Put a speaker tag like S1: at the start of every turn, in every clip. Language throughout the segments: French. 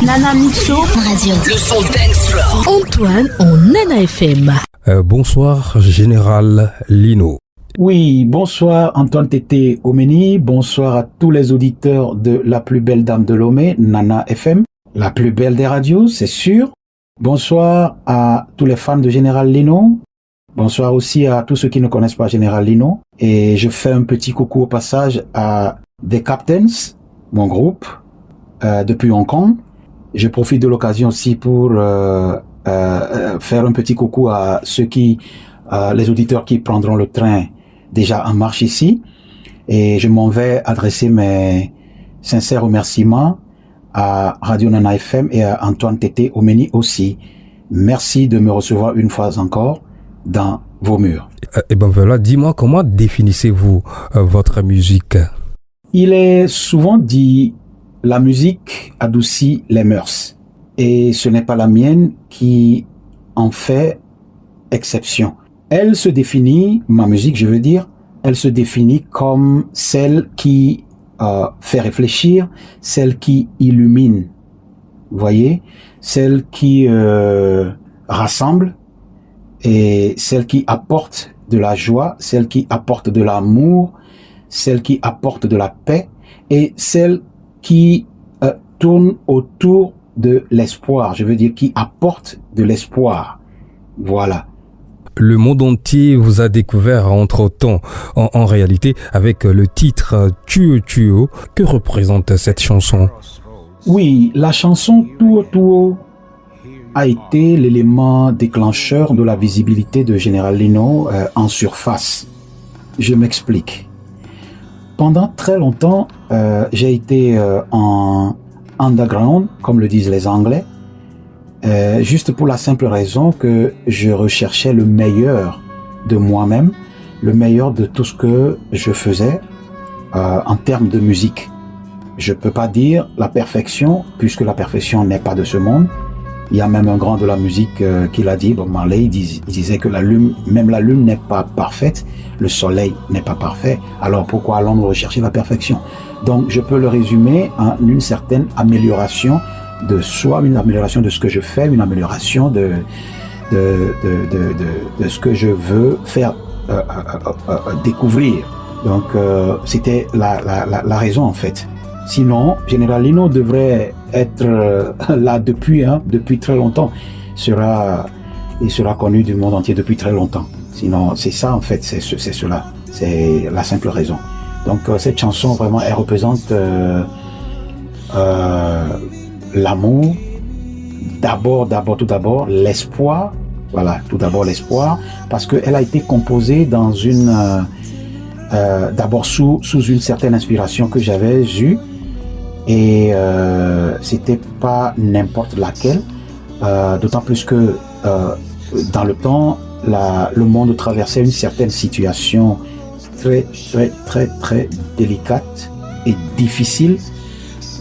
S1: Nana Mixo Radio.
S2: Le son dance floor.
S1: Antoine en Nana FM.
S3: Bonsoir, Général Lino.
S4: Oui, bonsoir Antoine Tété Omeni, bonsoir à tous les auditeurs de la plus belle dame de Lomé, Nana FM, la plus belle des radios, c'est sûr. Bonsoir à tous les fans de Général Lino, bonsoir aussi à tous ceux qui ne connaissent pas Général Lino. Et je fais un petit coucou au passage à The Captains, mon groupe, depuis Hong Kong. Je profite de l'occasion aussi pour faire un petit coucou à ceux les auditeurs qui prendront le train déjà en marche ici, et je m'en vais adresser mes sincères remerciements à Radio Nana FM et à Antoine Tété Omeni aussi. Merci de me recevoir une fois encore dans vos murs.
S3: Et ben voilà, dis-moi, comment définissez-vous votre musique?
S4: Il est souvent dit, la musique adoucit les mœurs, et ce n'est pas la mienne qui en fait exception. Elle se définit, ma musique je veux dire, elle se définit comme celle qui fait réfléchir, celle qui illumine, vous voyez, celle qui rassemble, et celle qui apporte de la joie, celle qui apporte de l'amour, celle qui apporte de la paix, et celle qui tourne autour de l'espoir, je veux dire qui apporte de l'espoir, voilà.
S3: Le monde entier vous a découvert entre-temps, en réalité, avec le titre Tuo Tuo. Que représente cette chanson?
S4: Oui, la chanson Tuo Tuo a été l'élément déclencheur de la visibilité de Général Lino en surface. Je m'explique. Pendant très longtemps, j'ai été en underground, comme le disent les Anglais, juste pour la simple raison que je recherchais le meilleur de moi-même, le meilleur de tout ce que je faisais en termes de musique. Je peux pas dire la perfection, puisque la perfection n'est pas de ce monde. Il y a même un grand de la musique qui l'a dit, Bob Marley, il disait que même la lune n'est pas parfaite, le soleil n'est pas parfait, alors pourquoi allons-nous rechercher la perfection? Donc je peux le résumer en une certaine amélioration de soi, une amélioration de ce que je fais, une amélioration de ce que je veux faire découvrir. Donc c'était la raison en fait. Sinon, Général Lino devrait être là depuis très longtemps. Il sera connu du monde entier depuis très longtemps. Sinon, c'est ça en fait, c'est cela. C'est la simple raison. Donc cette chanson vraiment, elle représente l'amour, tout d'abord, l'espoir, voilà, tout d'abord l'espoir, parce qu'elle a été composée dans d'abord sous une certaine inspiration que j'avais eue, et c'était pas n'importe laquelle, d'autant plus que dans le temps, le monde traversait une certaine situation très délicate et difficile,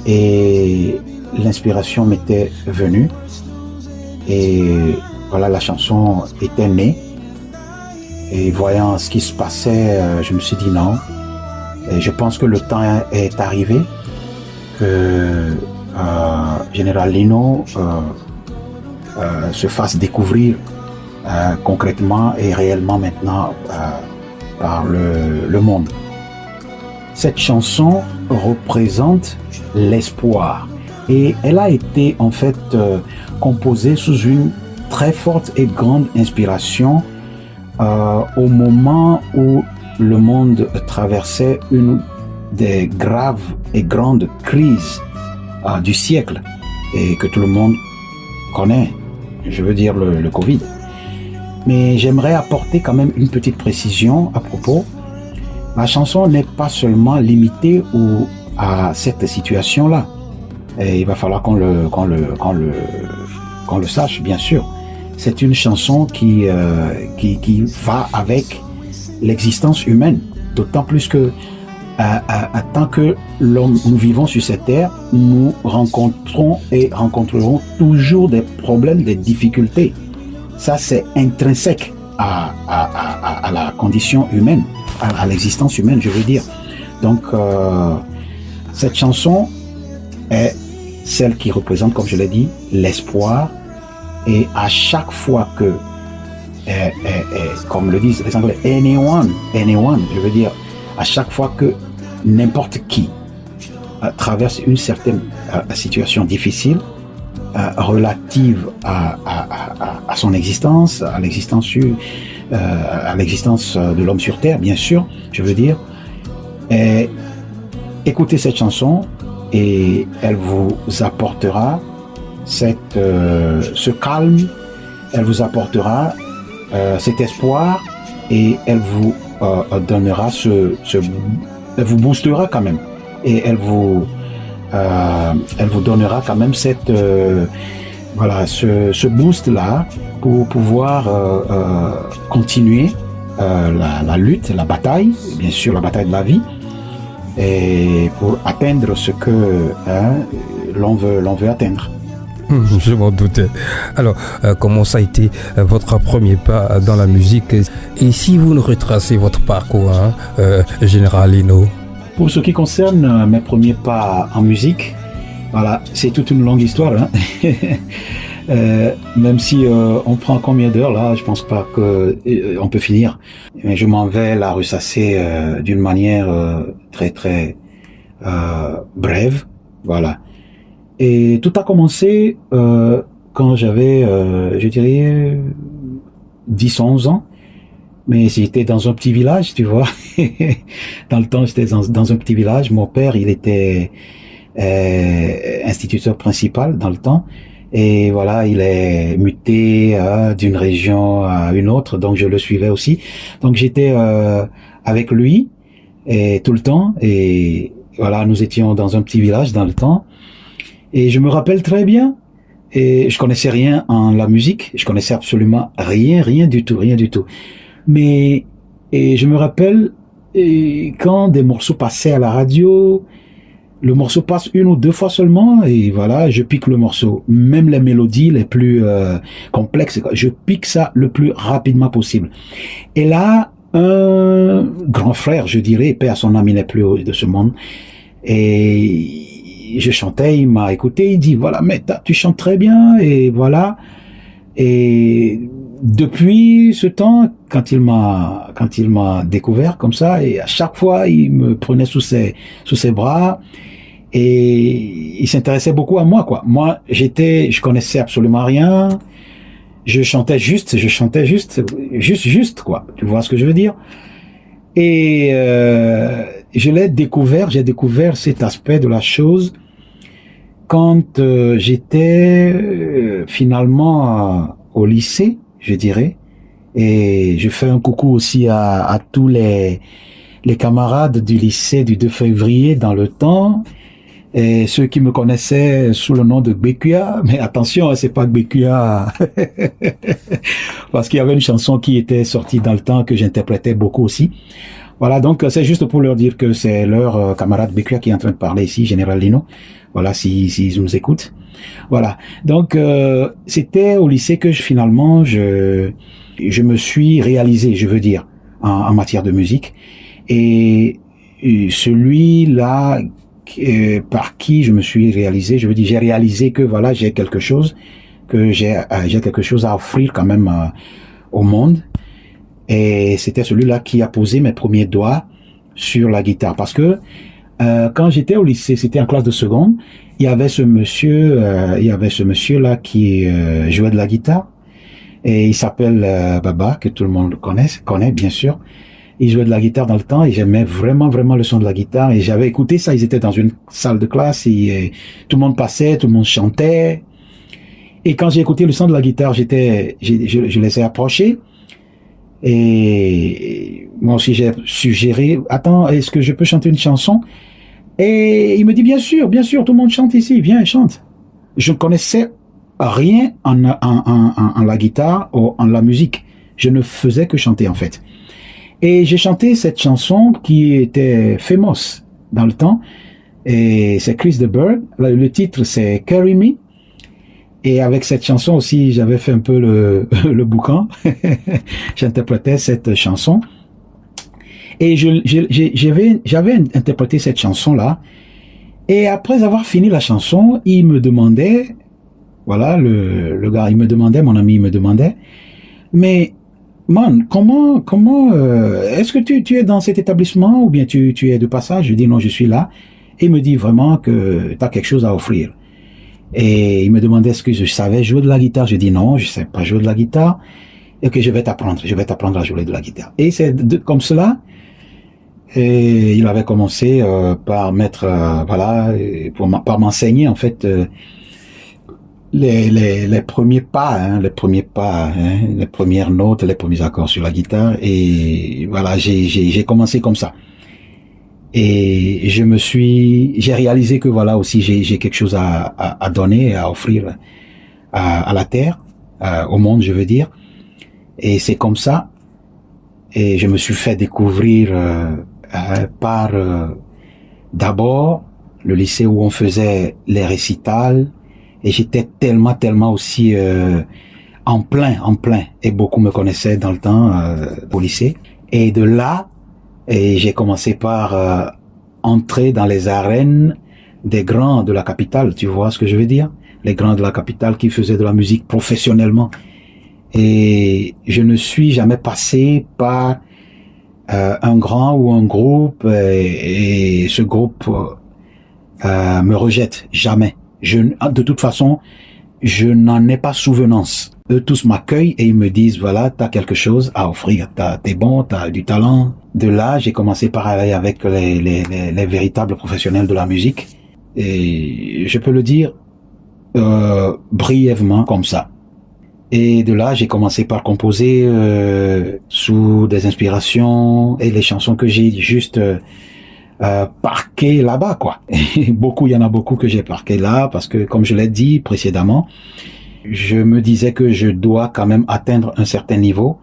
S4: et l'inspiration m'était venue, et voilà, la chanson était née, et voyant ce qui se passait, je me suis dit non, et je pense que le temps est arrivé que Général Lino se fasse découvrir concrètement et réellement maintenant par le monde. Cette chanson représente l'espoir, et elle a été en fait composée sous une très forte et grande inspiration au moment où le monde traversait une des graves et grandes crises du siècle, et que tout le monde connaît, je veux dire le Covid. Mais j'aimerais apporter quand même une petite précision à propos. La chanson n'est pas seulement limitée à cette situation-là. Et il va falloir qu'on le sache, bien sûr. C'est une chanson qui va avec l'existence humaine. D'autant plus que tant que nous vivons sur cette terre, nous rencontrons et rencontrerons toujours des problèmes, des difficultés. Ça, c'est intrinsèque à la condition humaine, à l'existence humaine, je veux dire. Donc, cette chanson est celle qui représente, comme je l'ai dit, l'espoir. Et à chaque fois que, comme le disent les Anglais, anyone, je veux dire, à chaque fois que n'importe qui traverse une certaine situation difficile, relative à son existence, à l'existence de l'homme sur Terre, bien sûr, je veux dire, écoutez cette chanson et elle vous apportera ce calme, elle vous apportera cet espoir et elle vous donnera elle vous boostera quand même et elle vous donnera quand même ce boost là pour pouvoir continuer la lutte, la bataille, bien sûr la bataille de la vie, et pour atteindre ce que l'on veut atteindre.
S3: Je m'en doutais. Alors, comment ça a été votre premier pas dans la musique? Et si vous nous retracez votre parcours, Général Lino?
S4: Pour ce qui concerne mes premiers pas en musique, voilà, c'est toute une longue histoire. Même si on prend combien d'heures là, je pense pas que on peut finir. Mais je m'en vais la ressasser d'une manière très très brève, voilà. Et tout a commencé quand j'avais, je dirais, 10-11 ans. Mais j'étais dans un petit village, tu vois. Dans le temps, j'étais dans un petit village. Mon père, il était instituteur principal dans le temps. Et voilà, il est muté d'une région à une autre, donc je le suivais aussi. Donc j'étais avec lui et tout le temps. Et voilà, nous étions dans un petit village dans le temps. Et je me rappelle très bien, et je connaissais rien en la musique, je connaissais absolument rien du tout. Mais et je me rappelle quand des morceaux passaient à la radio, le morceau passe 1 ou 2 fois seulement, et voilà, je pique le morceau. Même les mélodies les plus complexes, je pique ça le plus rapidement possible. Et là, un grand frère, je dirais, paix à son âme, il n'est plus de ce monde, et je chantais, il m'a écouté, il dit voilà, mais tu chantes très bien, et voilà. Et depuis ce temps, quand il m'a découvert comme ça, et à chaque fois il me prenait sous ses bras et il s'intéressait beaucoup à moi, quoi. Moi, je connaissais absolument rien, je chantais juste quoi. Tu vois ce que je veux dire? Et j'ai découvert cet aspect de la chose quand j'étais finalement au lycée, je dirais, et je fais un coucou aussi à tous les camarades du lycée du 2 février dans le temps, et ceux qui me connaissaient sous le nom de Gbekuya, mais attention, c'est pas Gbekuya, parce qu'il y avait une chanson qui était sortie dans le temps que j'interprétais beaucoup aussi. Voilà, donc c'est juste pour leur dire que c'est leur camarade Gbekuya qui est en train de parler ici, Général Lino. Voilà, s'ils nous écoutent. Voilà, donc c'était au lycée que finalement je me suis réalisé, je veux dire, en matière de musique. Et celui-là par qui je me suis réalisé, je veux dire, j'ai réalisé que voilà, j'ai quelque chose à offrir quand même au monde. Et c'était celui-là qui a posé mes premiers doigts sur la guitare, parce que quand j'étais au lycée, c'était en classe de seconde, il y avait ce monsieur là qui jouait de la guitare, et il s'appelle Baba, que tout le monde connaît bien sûr. Il jouait de la guitare dans le temps et j'aimais vraiment le son de la guitare, et j'avais écouté ça. Ils étaient dans une salle de classe et tout le monde passait, tout le monde chantait. Et quand j'ai écouté le son de la guitare, je les ai approchés. Et moi aussi j'ai suggéré, attends, est-ce que je peux chanter une chanson? Et il me dit bien sûr, tout le monde chante ici, viens, chante. Je ne connaissais rien en la guitare ou en la musique. Je ne faisais que chanter en fait. Et j'ai chanté cette chanson qui était famous dans le temps. Et c'est Chris de Burgh. Le titre c'est Carry Me. Et avec cette chanson aussi, j'avais fait un peu le boucan. J'interprétais cette chanson. Et j'avais interprété cette chanson-là. Et après avoir fini la chanson, il me demandait, voilà, le gars, il me demandait, mon ami, il me demandait, mais man, comment, est-ce que tu es dans cet établissement ou bien tu es de passage? Je dis non, je suis là. Et il me dit vraiment que tu as quelque chose à offrir. Et il me demandait est-ce que je savais jouer de la guitare. Je dis non, je sais pas jouer de la guitare. Et que je vais t'apprendre à jouer de la guitare. Et c'est comme cela. Et il avait commencé par mettre, voilà, par m'enseigner en fait les premiers pas, les premières notes, les premiers accords sur la guitare. Et voilà, j'ai commencé comme ça. Et j'ai réalisé que voilà aussi j'ai quelque chose à donner, à offrir à la terre, au monde, je veux dire. Et c'est comme ça. Et je me suis fait découvrir par d'abord le lycée où on faisait les récitals. Et j'étais tellement aussi en plein. Et beaucoup me connaissaient dans le temps au lycée. Et de là, j'ai commencé par entrer dans les arènes des grands de la capitale. Tu vois ce que je veux dire? Les grands de la capitale qui faisaient de la musique professionnellement. Et je ne suis jamais passé par un grand ou un groupe et ce groupe me rejette. Jamais. De toute façon, je n'en ai pas souvenance. Eux tous m'accueillent et ils me disent, voilà, t'as quelque chose à offrir, t'es bon, t'as du talent. De là, j'ai commencé par aller avec les véritables professionnels de la musique. Et je peux le dire brièvement comme ça. Et de là, j'ai commencé par composer sous des inspirations et les chansons que j'ai juste parquées là-bas, quoi. Et il y en a beaucoup que j'ai parquées là parce que, comme je l'ai dit précédemment, je me disais que je dois quand même atteindre un certain niveau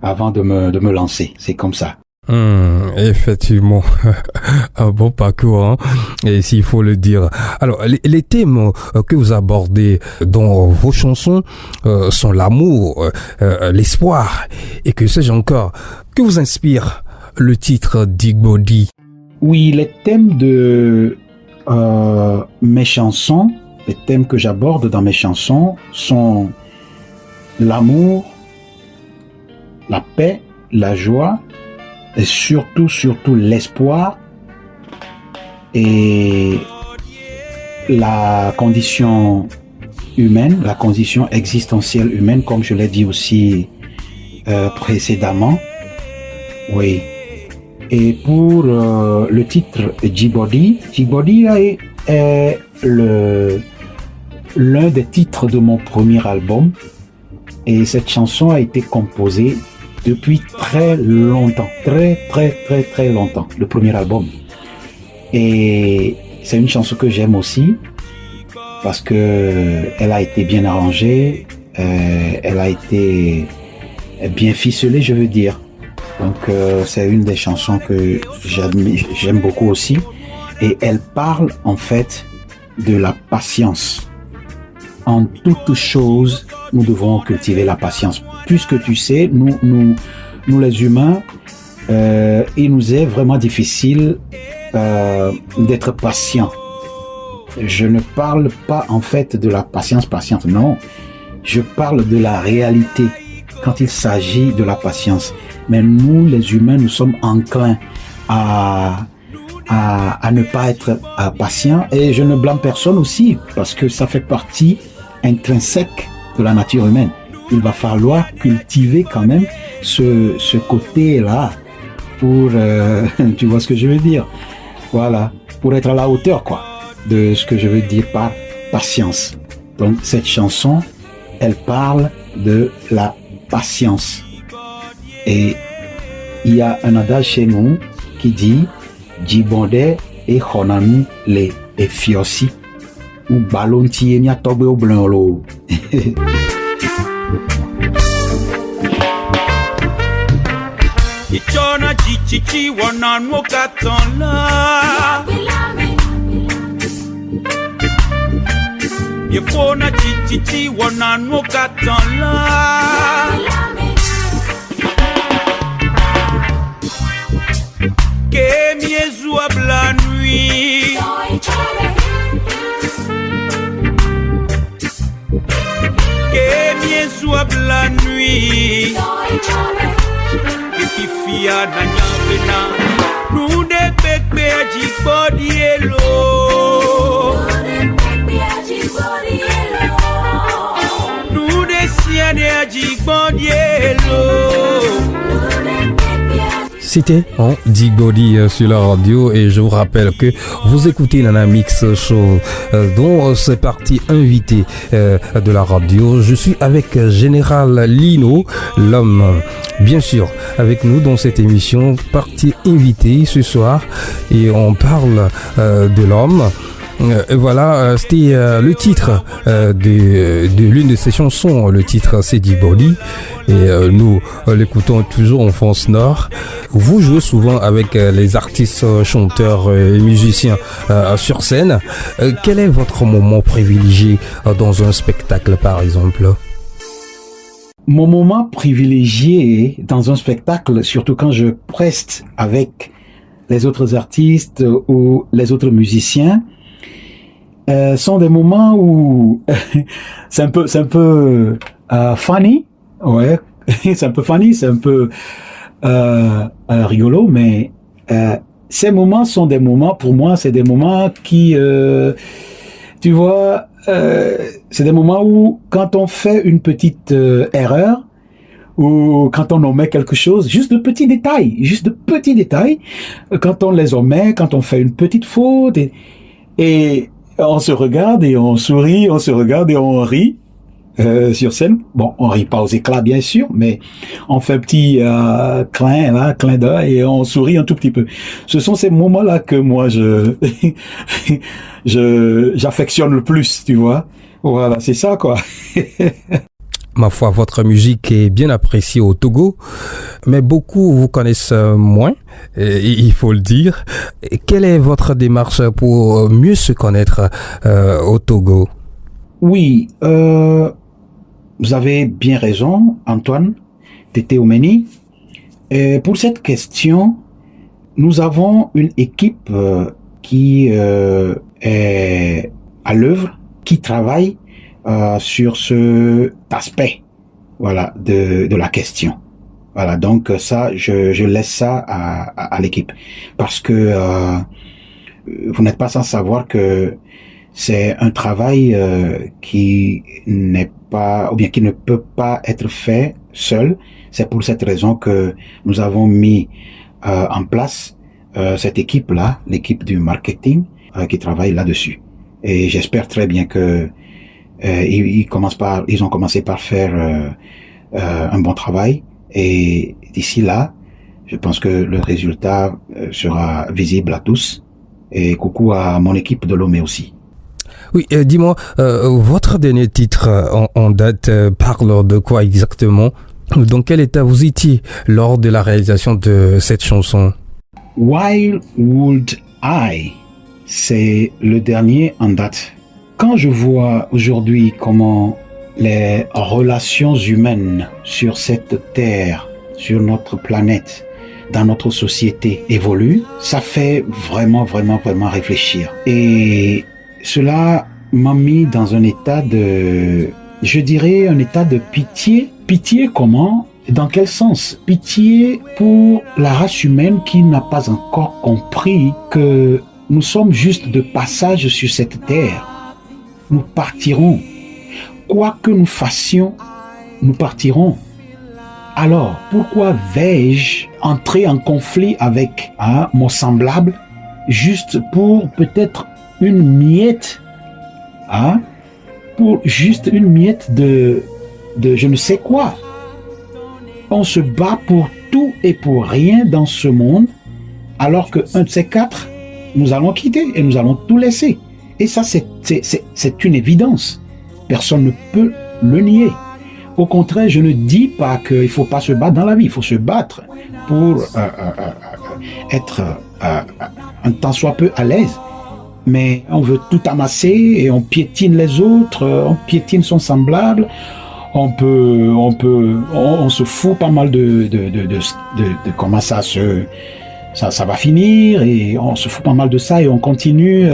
S4: avant de me lancer. C'est comme ça.
S3: Effectivement, un bon parcours, hein, et s'il faut le dire. Alors, les thèmes que vous abordez dans vos chansons sont l'amour, l'espoir, et que sais-je encore. Que vous inspire le titre Digbody?
S4: Oui, les thèmes de mes chansons, les thèmes que j'aborde dans mes chansons sont l'amour, la paix, la joie, et surtout l'espoir et la condition humaine, la condition existentielle humaine, comme je l'ai dit aussi précédemment. Oui. Et pour le titre Digbody est l'un des titres de mon premier album. Et cette chanson a été composée depuis très longtemps, très longtemps, le premier album. Et c'est une chanson que j'aime aussi parce que elle a été bien arrangée, elle a été bien ficelée, je veux dire. Donc c'est une des chansons que j'aime beaucoup aussi. Et elle parle en fait de la patience. En toute chose, nous devons cultiver la patience. Puisque tu sais, nous les humains, il nous est vraiment difficile d'être patients. Je ne parle pas en fait de la patience, non. Je parle de la réalité quand il s'agit de la patience. Mais nous, les humains, nous sommes enclins à ne pas être patients. Et je ne blâme personne aussi, parce que ça fait partie intrinsèque de la nature humaine. Il va falloir cultiver quand même ce côté-là pour, tu vois ce que je veux dire? Voilà, pour être à la hauteur, quoi, de ce que je veux dire par patience. Donc, cette chanson, elle parle de la patience. Et il y a un adage chez nous qui dit Djibonde et Honami le Efiosi ou Balontier nia tobe au blanc lo.
S2: Ichona chichichi wananwo katonla Yefona chichichi wananwo katonla Ke miezu abla nuit soit la nuit. Et puis fia na nyabena. Nous des bébés à jibodielo. Nous des siens à jibodielo.
S3: C'était Digbody sur la radio et je vous rappelle que vous écoutez Nana Mix Show dont c'est parti invité de la radio. Je suis avec Général Lino, l'homme, bien sûr, avec nous dans cette émission, partie invité ce soir et on parle de l'homme. Et voilà, c'était le titre de l'une de ses chansons. Le titre, c'est Digbody. Et nous l'écoutons toujours en France Nord. Vous jouez souvent avec les artistes, chanteurs et musiciens sur scène. Quel est votre moment privilégié dans un spectacle, par exemple?
S4: Mon moment privilégié dans un spectacle, surtout quand je preste avec les autres artistes ou les autres musiciens, sont des moments où c'est un peu funny, ouais, c'est un peu funny, c'est un peu rigolo, mais ces moments sont des moments, pour moi, c'est des moments qui, tu vois, c'est des moments où quand on fait une petite erreur, ou quand on omet quelque chose, juste de petits détails, quand on les omet, quand on fait une petite faute, et on se regarde et on sourit, on se regarde et on rit sur scène. Bon, on rit pas aux éclats bien sûr, mais on fait un petit clin d'œil et on sourit un tout petit peu. Ce sont ces moments-là que moi j'affectionne le plus, tu vois. Voilà, c'est ça quoi.
S3: Ma foi, votre musique est bien appréciée au Togo, mais beaucoup vous connaissent moins, il faut le dire. Quelle est votre démarche pour mieux se connaître au Togo?
S4: Oui, vous avez bien raison, Antoine, Tété Omeni. Pour cette question, nous avons une équipe qui est à l'œuvre, qui travaille sur cet aspect, voilà, de la question. Voilà, donc ça, je laisse ça à l'équipe, parce que vous n'êtes pas sans savoir que c'est un travail qui n'est pas, ou bien qui ne peut pas être fait seul. C'est pour cette raison que nous avons mis en place cette équipe-là, l'équipe du marketing, qui travaille là-dessus. Et j'espère très bien que ils ont commencé par faire un bon travail, et d'ici là, je pense que le résultat sera visible à tous. Et coucou à mon équipe de Lomé aussi.
S3: Oui, dis-moi, votre dernier titre en date parle de quoi exactement? Dans quel état vous étiez lors de la réalisation de cette chanson?
S4: Why Would I? C'est le dernier en date. Quand je vois aujourd'hui comment les relations humaines sur cette terre, sur notre planète, dans notre société évoluent, ça fait vraiment réfléchir. Et cela m'a mis dans un état je dirais un état de pitié. Pitié comment? Dans quel sens? Pitié pour la race humaine qui n'a pas encore compris que nous sommes juste de passage sur cette terre. Nous partirons. Quoi que nous fassions, nous partirons. Alors, pourquoi vais-je entrer en conflit avec mon semblable juste pour peut-être une miette, pour juste une miette de je ne sais quoi? On se bat pour tout et pour rien dans ce monde, alors qu'un de ces quatre, nous allons quitter et nous allons tout laisser. Et ça, c'est une évidence. Personne ne peut le nier. Au contraire, je ne dis pas qu'il ne faut pas se battre dans la vie. Il faut se battre pour être un tant soit peu à l'aise. Mais on veut tout amasser et on piétine les autres, on piétine son semblable. On se fout pas mal de comment ça va finir, et on se fout pas mal de ça et on continue.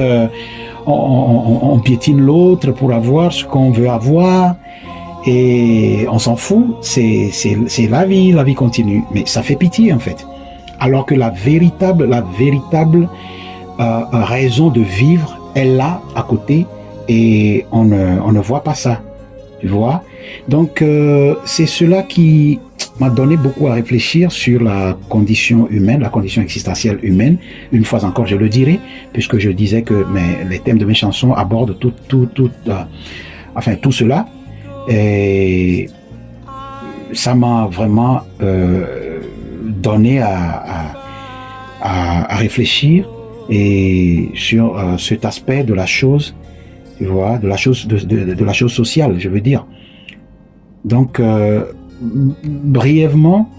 S4: On piétine l'autre pour avoir ce qu'on veut avoir, et on s'en fout, c'est la vie continue. Mais ça fait pitié en fait. Alors que la véritable raison de vivre est là à côté et on ne voit pas ça. Tu vois? Donc c'est cela qui m'a donné beaucoup à réfléchir sur la condition humaine, la condition existentielle humaine. Une fois encore, je le dirai, puisque je disais que les thèmes de mes chansons abordent tout cela. Et ça m'a vraiment donné à réfléchir et sur cet aspect de la chose, tu vois, de la chose sociale, je veux dire. Donc brièvement,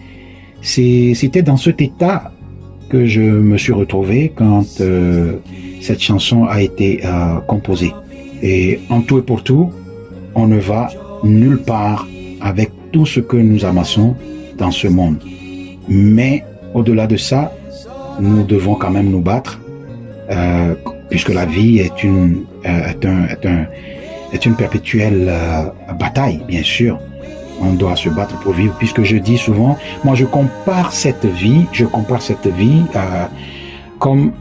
S4: c'était dans cet état que je me suis retrouvé quand cette chanson a été composée. Et en tout et pour tout, on ne va nulle part avec tout ce que nous amassons dans ce monde. Mais au-delà de ça, nous devons quand même nous battre, puisque la vie est une perpétuelle bataille, bien sûr. On doit se battre pour vivre, puisque je dis souvent, moi je compare cette vie comme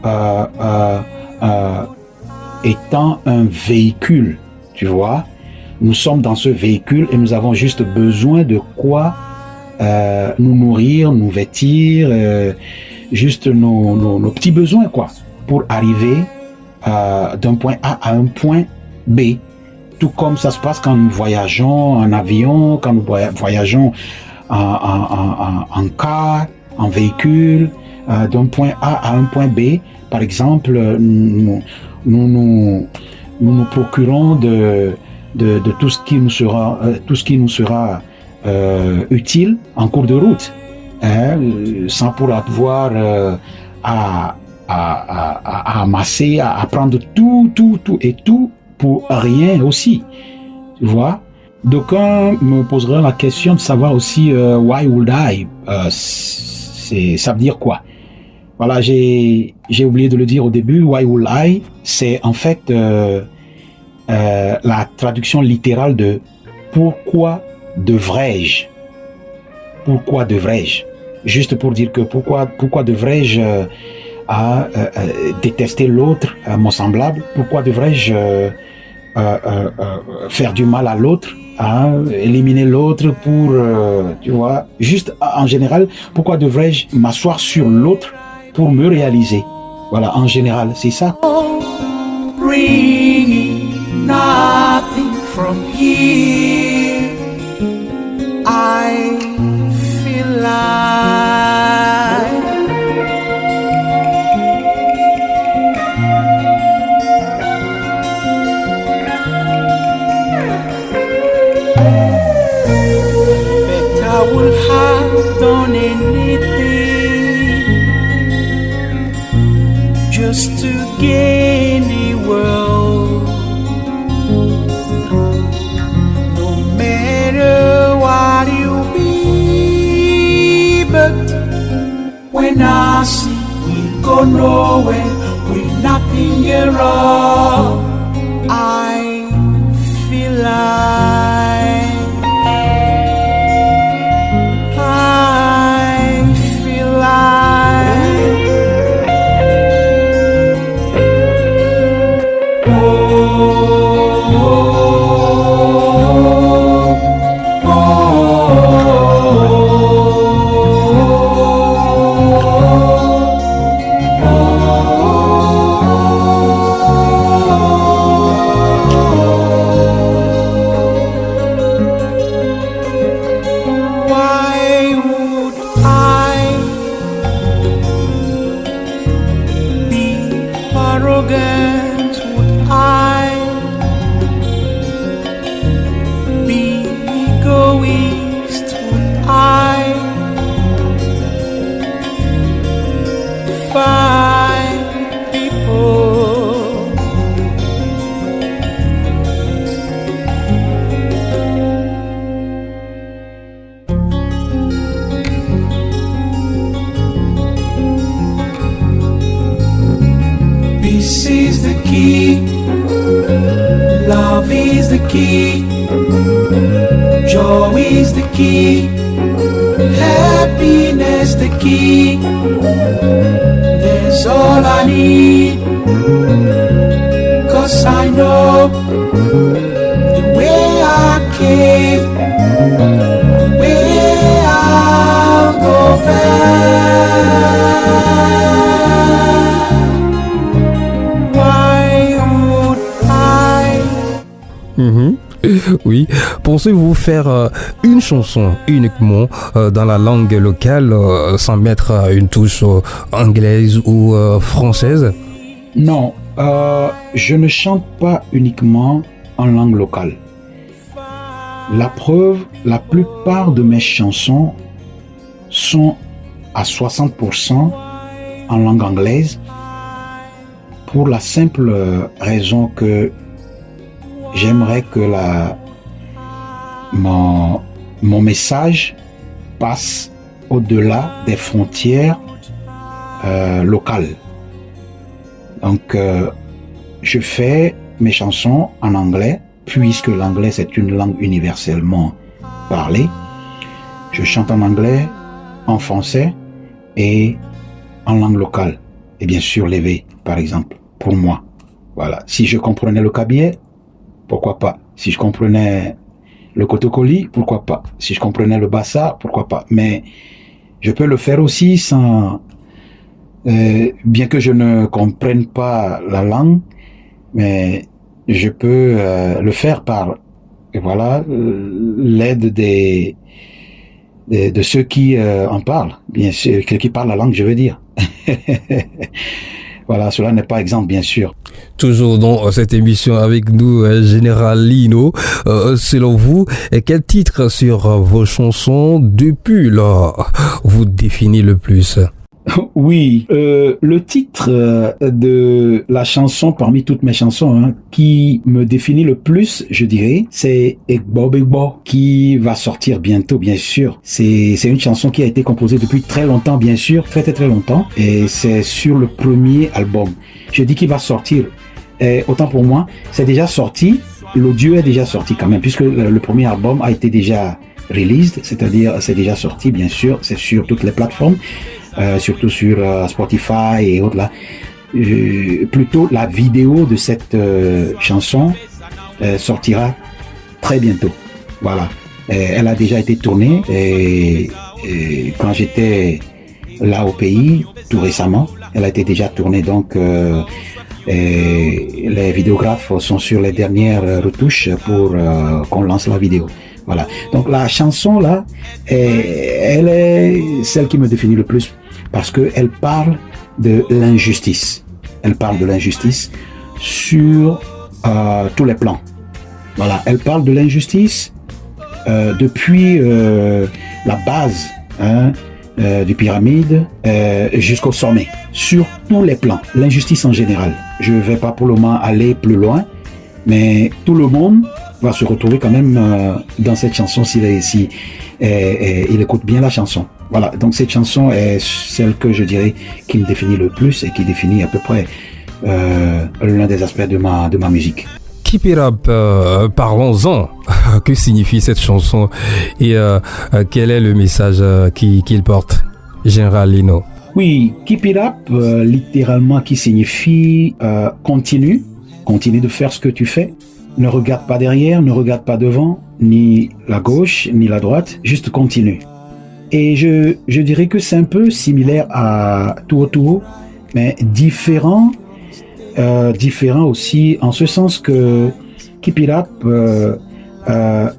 S4: étant un véhicule, tu vois. Nous sommes dans ce véhicule et nous avons juste besoin de quoi nous nourrir, nous vêtir, juste nos petits besoins, quoi, pour arriver d'un point A à un point B. Tout comme ça se passe quand nous voyageons en avion, quand nous voyageons en car, en véhicule, d'un point A à un point B. Par exemple, nous procurons de tout ce qui nous sera utile en cours de route, sans pour avoir à amasser, à prendre tout pour rien aussi, tu vois. D'aucuns me poseront la question de savoir aussi why would I, ça veut dire quoi. Voilà, j'ai oublié de le dire au début. Why would I, c'est en fait la traduction littérale de pourquoi devrais-je. Pourquoi devrais-je? Juste pour dire que pourquoi devrais-je détester l'autre, mon semblable? Pourquoi devrais-je faire du mal à l'autre, éliminer l'autre pour, tu vois, juste en général, pourquoi devrais-je m'asseoir sur l'autre pour me réaliser? Voilà, en général, c'est ça.
S2: Bringing nothing from here, I feel like bet I would have done anything just to gain a world. No matter what you be, but when I see we go nowhere with nothing at all, I feel like Love is the key. Joy is the key, happiness the key. That's all I need, 'cause I know the way I came, the way I'll go back. Why would I?
S3: Oui. Pensez-vous faire une chanson uniquement dans la langue locale sans mettre une touche anglaise ou française?
S4: Non, je ne chante pas uniquement en langue locale. La preuve, la plupart de mes chansons sont à 60% en langue anglaise pour la simple raison que j'aimerais que mon message passe au-delà des frontières locales. Donc, je fais mes chansons en anglais, puisque l'anglais c'est une langue universellement parlée. Je chante en anglais, en français et en langue locale. Et bien sûr, l'éveil, par exemple, pour moi. Voilà. Si je comprenais le kabyé, pourquoi pas? Si je comprenais le kotokoli, pourquoi pas? Si je comprenais le bassa, pourquoi pas? Mais je peux le faire aussi sans... bien que je ne comprenne pas la langue, mais je peux le faire par l'aide de ceux qui en parlent, bien sûr, qui parlent la langue, je veux dire. Voilà, cela n'est pas exemple, bien sûr.
S3: Toujours dans cette émission avec nous, Général Lino. Selon vous, quel titre sur vos chansons depuis là vous définit le plus?
S4: Oui, le titre de la chanson parmi toutes mes chansons qui me définit le plus, je dirais, c'est Egbo Begbo, qui va sortir bientôt, bien sûr. C'est une chanson qui a été composée depuis très longtemps, bien sûr, très longtemps, et c'est sur le premier album. Je dis qu'il va sortir. Et autant pour moi, c'est déjà sorti, l'audio est déjà sorti quand même, puisque le premier album a été déjà released, c'est-à-dire c'est déjà sorti, bien sûr, c'est sur toutes les plateformes. Surtout sur Spotify et autres là. Plutôt la vidéo de cette chanson sortira très bientôt. Voilà. Elle a déjà été tournée et quand j'étais là au pays tout récemment, elle a été déjà tournée, donc les vidéographes sont sur les dernières retouches pour qu'on lance la vidéo. Voilà. Donc la chanson là, elle est celle qui me définit le plus parce que elle parle de l'injustice. Elle parle de l'injustice sur tous les plans. Voilà. Elle parle de l'injustice depuis la base du pyramide jusqu'au sommet, sur tous les plans. L'injustice en général. Je ne vais pas pour le moment aller plus loin, mais tout le monde va se retrouver quand même dans cette chanson s'il écoute bien la chanson. Voilà, donc cette chanson est celle que je dirais qui me définit le plus et qui définit à peu près l'un des aspects de ma musique.
S3: Keep It Up, parlons-en. Que signifie cette chanson et quel est le message qu'il porte, Général Lino?
S4: Oui, Keep It Up, littéralement qui signifie continue de faire ce que tu fais. Ne regarde pas derrière, ne regarde pas devant, ni la gauche, ni la droite, juste continue. Et je dirais que c'est un peu similaire à Tuo, mais différent aussi, en ce sens que Keep It Up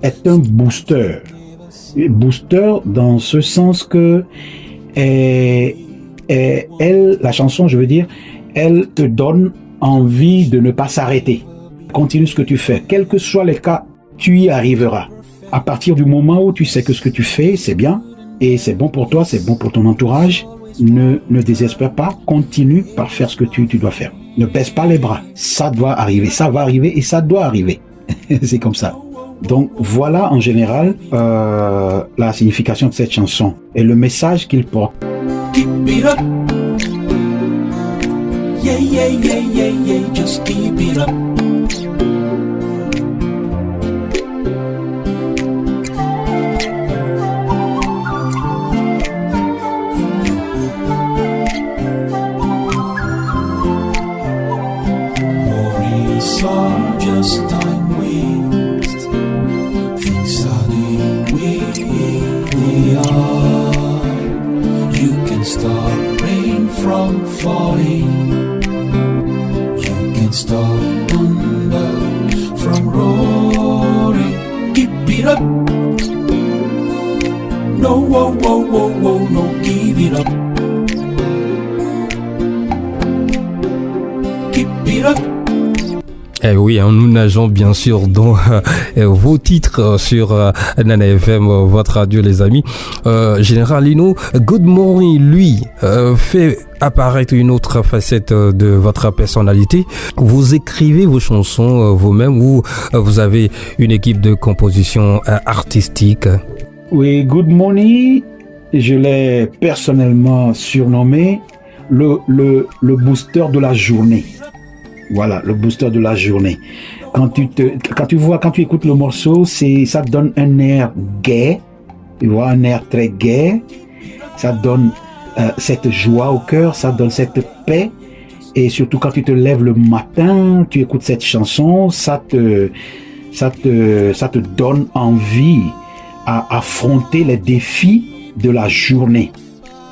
S4: est un booster. Booster dans ce sens que la chanson, je veux dire, elle te donne envie de ne pas s'arrêter. Continue ce que tu fais, quels que soient les cas, tu y arriveras. À partir du moment où tu sais que ce que tu fais, c'est bien, et c'est bon pour toi, c'est bon pour ton entourage, ne désespère pas, continue par faire ce que tu dois faire. Ne baisse pas les bras, ça doit arriver, ça va arriver et ça doit arriver. C'est comme ça. Donc voilà en général la signification de cette chanson et le message qu'il porte.
S2: Keep it up. Yeah, yeah, yeah, yeah, yeah, just keep it up. falling. You can stop thunder from roaring. Keep it up. No, whoa, whoa, whoa, whoa, no, give it up. Keep it up.
S3: Eh oui, nous nageons bien sûr dans vos titres sur Nana FM, votre radio les amis. Général Lino, Good Morning, lui, fait apparaître une autre facette de votre personnalité. Vous écrivez vos chansons vous-même ou vous avez une équipe de composition artistique?
S4: Oui, Good Morning, je l'ai personnellement surnommé le booster de la journée. Voilà, le booster de la journée. Quand tu écoutes le morceau, ça donne un air gai, tu vois, un air très gai. Ça donne cette joie au cœur, ça donne cette paix. Et surtout quand tu te lèves le matin, tu écoutes cette chanson, ça te donne envie à affronter les défis de la journée.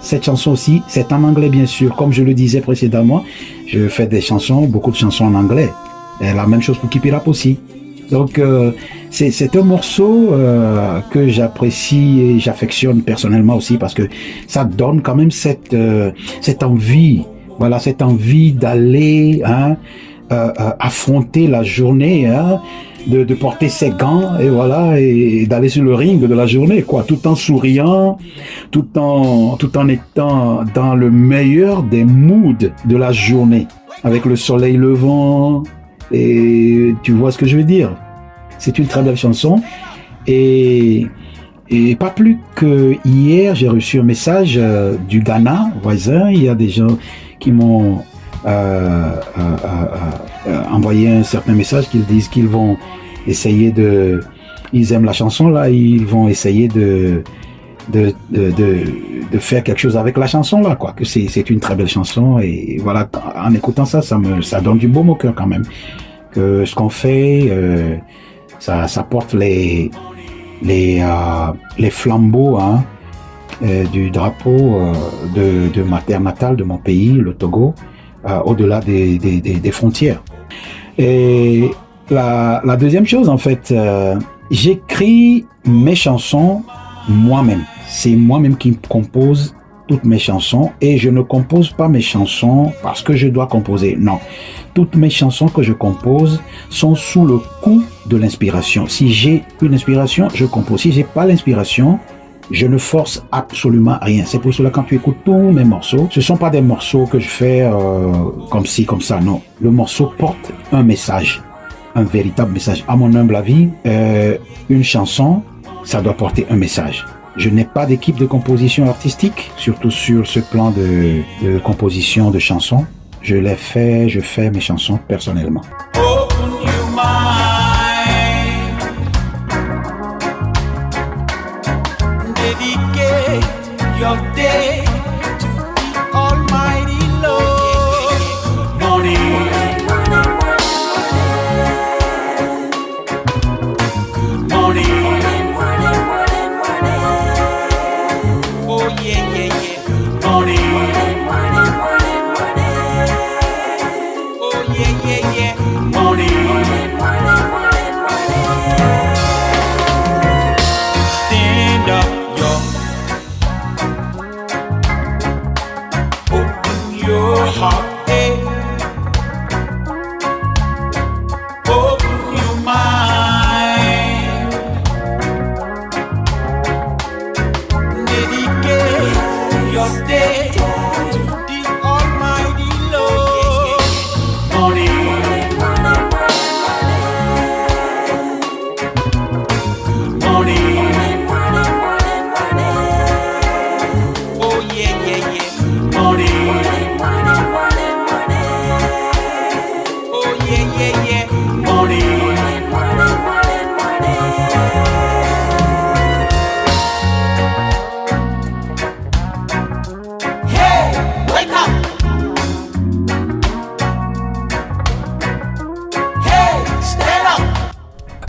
S4: Cette chanson aussi, c'est en anglais bien sûr. Comme je le disais précédemment, je fais des chansons, beaucoup de chansons en anglais. Et la même chose pour Keep It Up aussi. Donc c'est un morceau que j'apprécie et j'affectionne personnellement aussi parce que ça donne quand même cette envie, voilà, cette envie d'aller affronter la journée, de porter ses gants et voilà et d'aller sur le ring de la journée quoi, tout en souriant, tout en étant dans le meilleur des moods de la journée, avec le soleil levant. Et tu vois ce que je veux dire. C'est une très belle chanson et pas plus que hier j'ai reçu un message du Ghana voisin. Il y a des gens qui m'ont envoyé un certain message qu'ils disent qu'ils vont essayer ils aiment la chanson là, ils vont essayer de faire quelque chose avec la chanson là quoi, que c'est une très belle chanson et voilà, en écoutant ça donne du baume au cœur quand même, que ce qu'on fait ça porte les flambeaux du drapeau de ma terre natale, de mon pays, le Togo, au-delà des frontières. Et la deuxième chose en fait, j'écris mes chansons moi-même. C'est moi-même qui compose toutes mes chansons et je ne compose pas mes chansons parce que je dois composer. Non, toutes mes chansons que je compose sont sous le coup de l'inspiration. Si j'ai une inspiration, je compose. Si j'ai pas l'inspiration, je ne force absolument rien. C'est pour cela quand tu écoutes tous mes morceaux, ce sont pas des morceaux que je fais comme ci, comme ça. Non, le morceau porte un message, un véritable message. À mon humble avis, une chanson, ça doit porter un message. Je n'ai pas d'équipe de composition artistique, surtout sur ce plan de composition de chansons. Je fais mes chansons personnellement.
S2: Open your mind. Dedicate your day to the Almighty Lord. Good morning. Good morning. Oh yeah, yeah, yeah. Good morning. Oh yeah, yeah, yeah. Good morning. Stand up, yo. Open your heart, hey. Open your mind. Dedicate your day to the Almighty Lord. Morning. Good morning. Oh yeah, yeah, yeah. Good morning. Oh yeah, yeah, yeah. Good morning. Hey, wake up. Hey, stand up.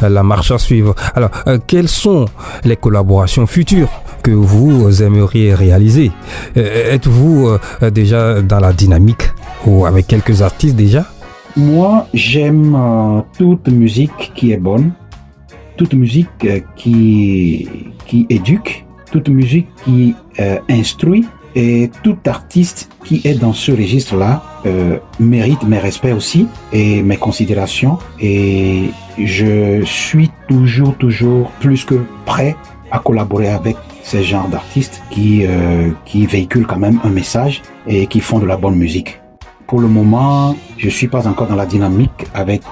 S3: La marche à suivre. Alors, quelles sont les collaborations futures que vous aimeriez réaliser? Êtes-vous déjà dans la dynamique ou avec quelques artistes déjà?
S4: Moi, j'aime toute musique qui est bonne, toute musique qui éduque, toute musique qui instruit, et tout artiste qui est dans ce registre-là mérite mes respects aussi et mes considérations, et je suis toujours plus que prêt à collaborer avec ces genres d'artistes qui véhiculent quand même un message et qui font de la bonne musique. Pour le moment, je suis pas encore dans la dynamique avec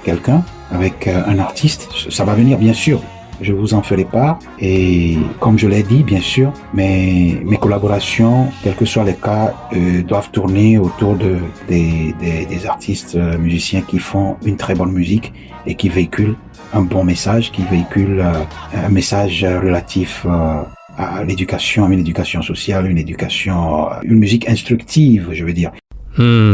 S4: quelqu'un, avec un artiste. Ça va venir, bien sûr. Je vous en ferai part. Et comme je l'ai dit, bien sûr, mes collaborations, quels que soient les cas, doivent tourner autour des artistes musiciens qui font une très bonne musique et qui véhiculent un bon message, qui véhiculent un message relatif à l'éducation, une éducation sociale, une musique instructive, je veux dire.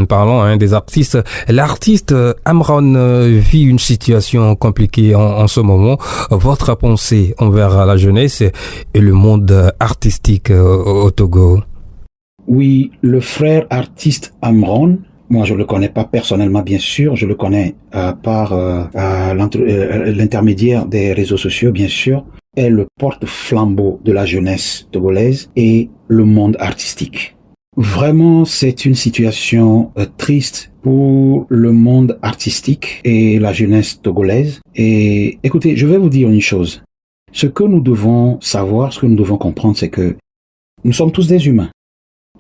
S3: Parlons des artistes. L'artiste Amron vit une situation compliquée en ce moment. Votre pensée envers la jeunesse et le monde artistique au Togo?
S4: Oui, le frère artiste Amron, moi je le connais pas personnellement bien sûr, je le connais par l'intermédiaire des réseaux sociaux bien sûr, est le porte-flambeau de la jeunesse togolaise et le monde artistique. Vraiment, c'est une situation triste pour le monde artistique et la jeunesse togolaise. Et écoutez, je vais vous dire une chose. Ce que nous devons savoir, ce que nous devons comprendre, c'est que nous sommes tous des humains.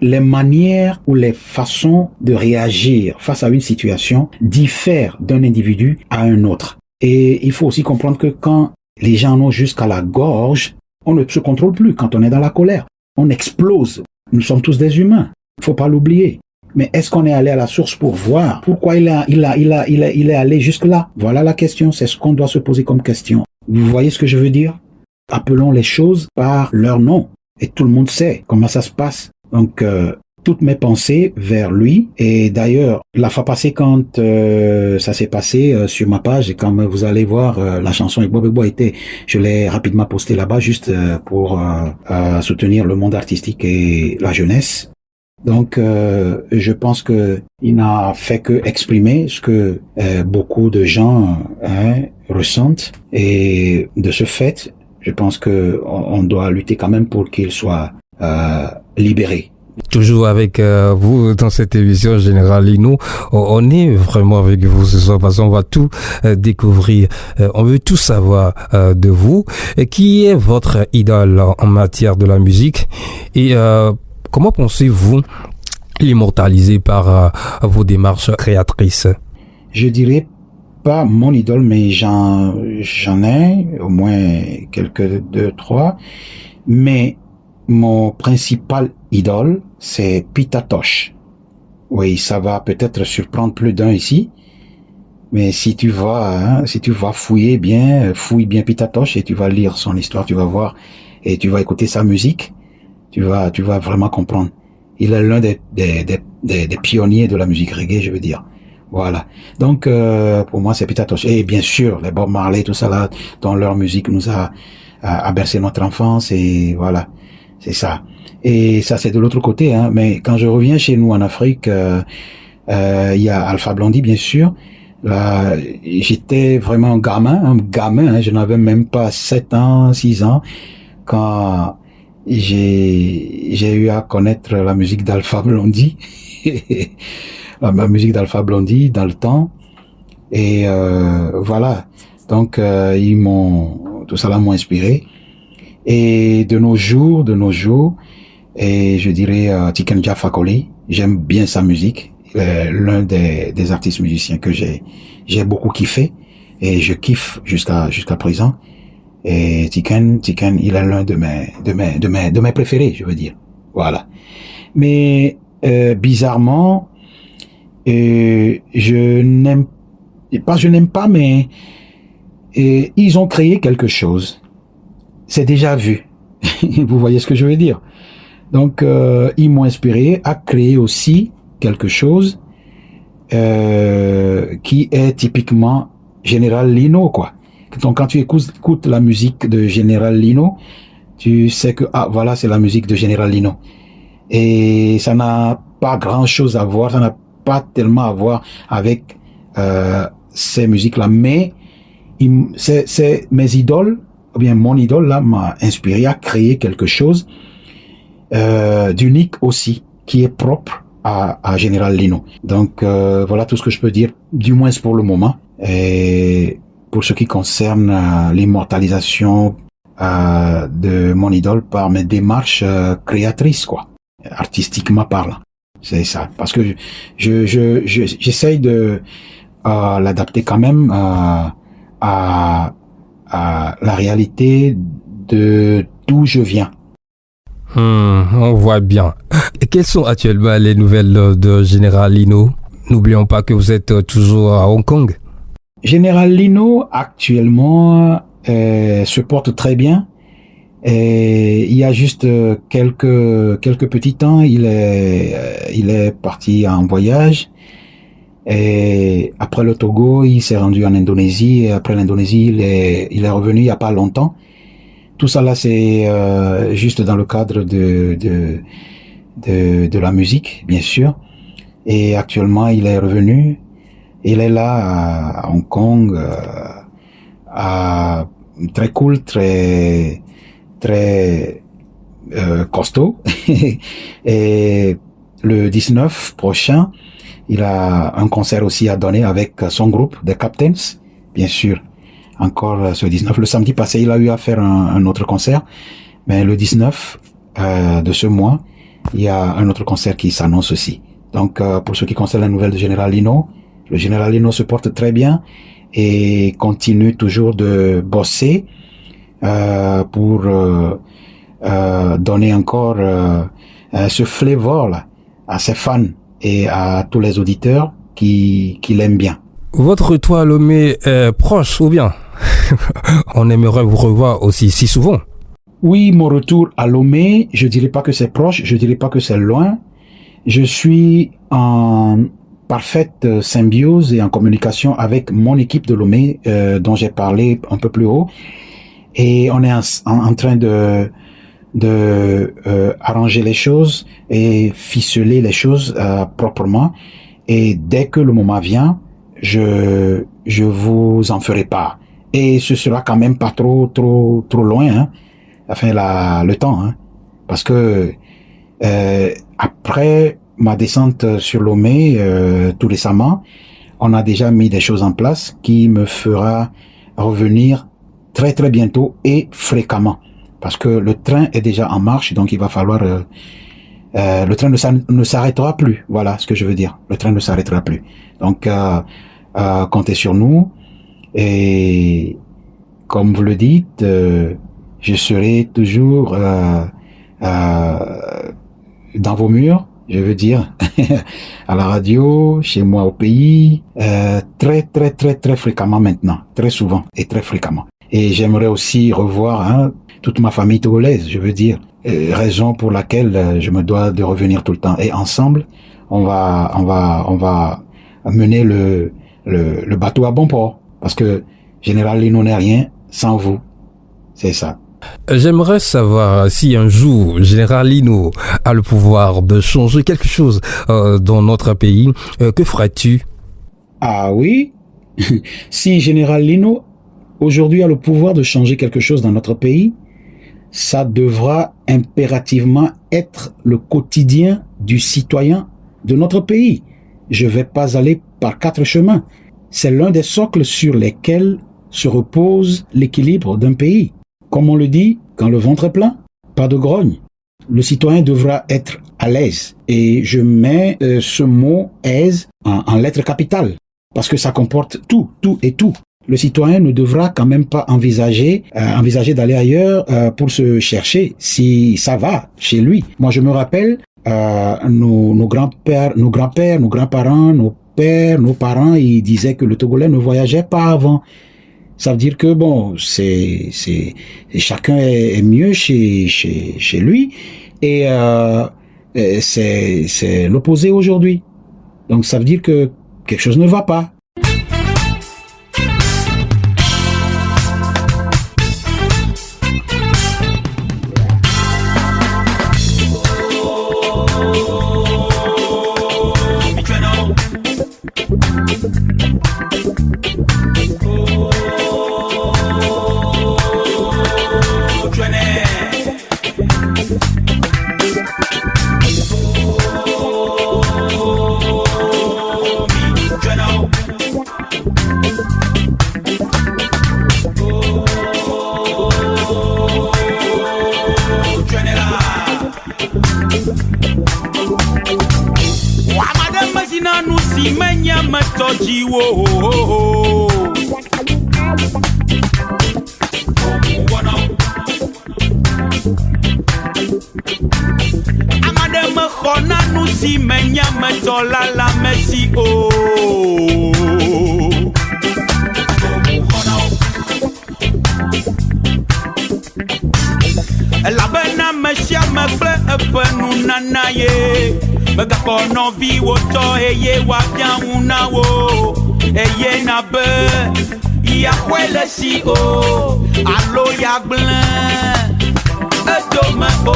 S4: Les manières ou les façons de réagir face à une situation diffèrent d'un individu à un autre. Et il faut aussi comprendre que quand les gens en ont jusqu'à la gorge, on ne se contrôle plus quand on est dans la colère. On explose. Nous sommes tous des humains, faut pas l'oublier. Mais est-ce qu'on est allé à la source pour voir pourquoi il est allé jusque là? Voilà la question, c'est ce qu'on doit se poser comme question. Vous voyez ce que je veux dire? Appelons les choses par leur nom et tout le monde sait comment ça se passe. Donc toutes mes pensées vers lui, et d'ailleurs la fois passée quand ça s'est passé sur ma page, et quand vous allez voir la chanson Ebobo était, je l'ai rapidement posté là-bas juste pour soutenir le monde artistique et la jeunesse. Donc je pense que il n'a fait que exprimer ce que beaucoup de gens ressentent, et de ce fait je pense que on doit lutter quand même pour qu'il soit libéré.
S3: Toujours avec vous dans cette émission, Général Lino. On est vraiment avec vous ce soir parce qu'on va tout découvrir. On veut tout savoir de vous. Qui est votre idole en matière de la musique et comment pensez-vous l'immortaliser par vos démarches créatrices?
S4: Je dirais pas mon idole, mais j'en ai au moins quelques 2-3. Mais mon principal idole, c'est Peter Tosh. Oui, ça va peut-être surprendre plus d'un ici, mais si tu vas fouille bien Peter Tosh et tu vas lire son histoire, tu vas voir et tu vas écouter sa musique, tu vas vraiment comprendre. Il est l'un des pionniers de la musique reggae, je veux dire. Voilà. Donc pour moi, c'est Peter Tosh. Et bien sûr, les Bob Marley, tout ça là, dans leur musique nous a bercé notre enfance, et voilà. C'est ça. Et ça, c'est de l'autre côté, hein. Mais quand je reviens chez nous en Afrique, il y a Alpha Blondy, bien sûr. Là, j'étais vraiment un gamin, hein. Je n'avais même pas 7 ans, 6 ans, quand j'ai eu à connaître la musique d'Alpha Blondy. La musique d'Alpha Blondy dans le temps. Et, voilà. Donc, tout ça là m'ont inspiré. Et de nos jours, et je dirais Tiken Jah Fakoly, j'aime bien sa musique, l'un des artistes musiciens que j'ai beaucoup kiffé et je kiffe jusqu'à présent. Et Tiken, il est l'un de mes préférés, je veux dire. Voilà. Mais bizarrement, je n'aime pas, mais ils ont créé quelque chose. C'est déjà vu. Vous voyez ce que je veux dire? Donc, ils m'ont inspiré à créer aussi quelque chose qui est typiquement Général Lino, quoi. Donc, quand tu écoutes la musique de Général Lino, tu sais que, voilà, c'est la musique de Général Lino. Et ça n'a pas grand-chose à voir, ça n'a pas tellement à voir avec ces musiques-là. Mais c'est mes idoles, ou bien mon idole là, m'a inspiré à créer quelque chose d'unique aussi, qui est propre à Général Lino. Donc voilà tout ce que je peux dire, du moins pour le moment. Et pour ce qui concerne l'immortalisation de mon idole par mes démarches créatrices, quoi, artistiquement parlant. C'est ça. Parce que j'essaye de l'adapter quand même à la réalité de d'où je viens.
S3: On voit bien. Et quelles sont actuellement les nouvelles de Général Lino? N'oublions pas que vous êtes toujours à Hong Kong.
S4: Général Lino, actuellement, se porte très bien. Et il y a juste quelques petits temps, il est parti en voyage. Et après le Togo, il s'est rendu en Indonésie. Et après l'Indonésie, il est revenu il y a pas longtemps. Tout ça là, c'est juste dans le cadre de la musique, bien sûr. Et actuellement, il est revenu. Il est là à Hong Kong, très cool, très costaud. Et le 19 prochain, il a un concert aussi à donner avec son groupe, The Captains, bien sûr. Encore ce 19. Le samedi passé, il a eu à faire un autre concert. Mais le 19 de ce mois, il y a un autre concert qui s'annonce aussi. Donc, pour ce qui concerne la nouvelle de Général Lino, le Général Lino se porte très bien et continue toujours de bosser pour donner encore ce flavor-là à ses fans et à tous les auditeurs qui l'aiment bien.
S3: Votre retour à Lomé est proche ou bien? On aimerait vous revoir aussi si souvent.
S4: Oui, mon retour à Lomé, je dirais pas que c'est proche, je dirais pas que c'est loin. Je suis en parfaite symbiose et en communication avec mon équipe de Lomé, dont j'ai parlé un peu plus haut. Et on est en train de arranger les choses et ficeler les choses proprement. Et dès que le moment vient, je vous en ferai part. Et ce sera quand même pas trop loin, hein. Enfin, le temps, hein. Parce que après ma descente sur Lomé, tout récemment, on a déjà mis des choses en place qui me fera revenir très très bientôt et fréquemment. Parce que le train est déjà en marche, donc il va falloir... le train ne s'arrêtera plus, voilà ce que je veux dire. Le train ne s'arrêtera plus. Donc, comptez sur nous. Et comme vous le dites, je serai toujours dans vos murs, je veux dire, à la radio, chez moi au pays, très fréquemment maintenant, très souvent et très fréquemment. Et j'aimerais aussi revoir toute ma famille togolaise, je veux dire, raison pour laquelle je me dois de revenir tout le temps. Et ensemble, on va mener le bateau à bon port, parce que Général Lino n'est rien sans vous. C'est ça.
S3: J'aimerais savoir si un jour Général Lino a le pouvoir de changer quelque chose dans notre pays, que ferais-tu?
S4: Ah oui, si Général Lino aujourd'hui a le pouvoir de changer quelque chose dans notre pays, ça devra impérativement être le quotidien du citoyen de notre pays. Je vais pas aller par quatre chemins. C'est l'un des socles sur lesquels se repose l'équilibre d'un pays. Comme on le dit, quand le ventre est plein, pas de grogne. Le citoyen devra être à l'aise. Et je mets ce mot « aise » en lettres capitales, parce que ça comporte tout et tout. Le citoyen ne devra quand même pas envisager d'aller ailleurs pour se chercher si ça va chez lui. Moi, je me rappelle nos grands-pères, nos grands-parents, nos pères, nos parents, ils disaient que le Togolais ne voyageait pas avant. Ça veut dire que bon, chacun est mieux chez lui et c'est l'opposé aujourd'hui. Donc ça veut dire que quelque chose ne va pas.
S2: Madame Mazina nous si menya matoji wo. Madame Khona nous si menya matola la merci oh. La bena mesia me ple epe nu nana ye. Me gapo no vi woto eye wa bien una wo. Eye na be ya kwele si o. Alo ya blan edo me o.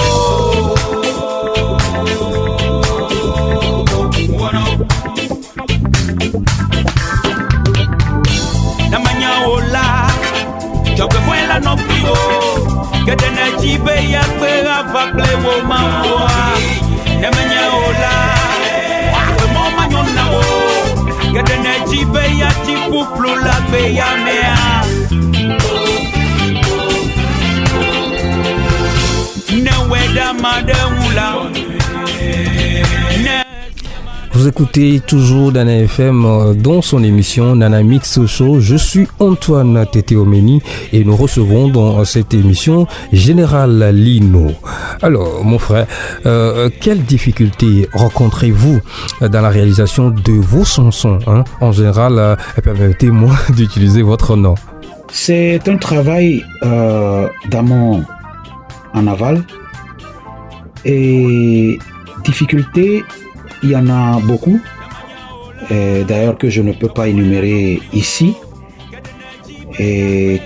S2: Na manya ola joge vuela no pio. Que de jibe ya pera va plewo mamboa. Ne menye ola. We mama nyona wo. Que de jibe ya tipu plula be ya mea. Ne weda mademula.
S3: Vous écoutez toujours Nana FM dans son émission Nana Mix Show. Je suis Antoine Tétéomeni et nous recevons dans cette émission Général Lino. Alors, mon frère, quelles difficultés rencontrez-vous dans la réalisation de vos chansons En général, permettez-moi d'utiliser votre nom.
S4: C'est un travail d'amont en aval et difficultés. Il y en a beaucoup, d'ailleurs que je ne peux pas énumérer ici. Et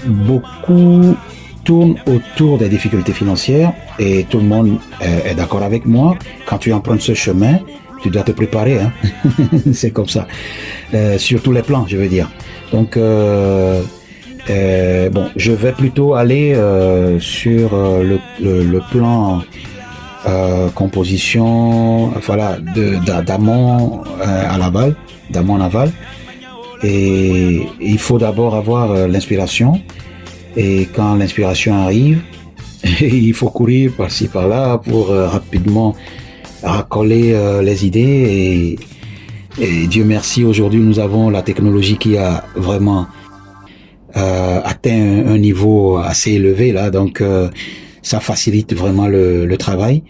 S4: beaucoup tournent autour des difficultés financières et tout le monde est d'accord avec moi. Quand tu empruntes ce chemin, tu dois te préparer. C'est comme ça, sur tous les plans, je veux dire. Donc, bon, je vais plutôt aller sur le plan composition, voilà, d'amont à l'aval, d'amont en aval. Et il faut d'abord avoir l'inspiration. Et quand l'inspiration arrive, il faut courir par-ci par-là pour rapidement racoler les idées. Et Dieu merci, aujourd'hui nous avons la technologie qui a vraiment atteint un niveau assez élevé là, donc ça facilite vraiment le travail.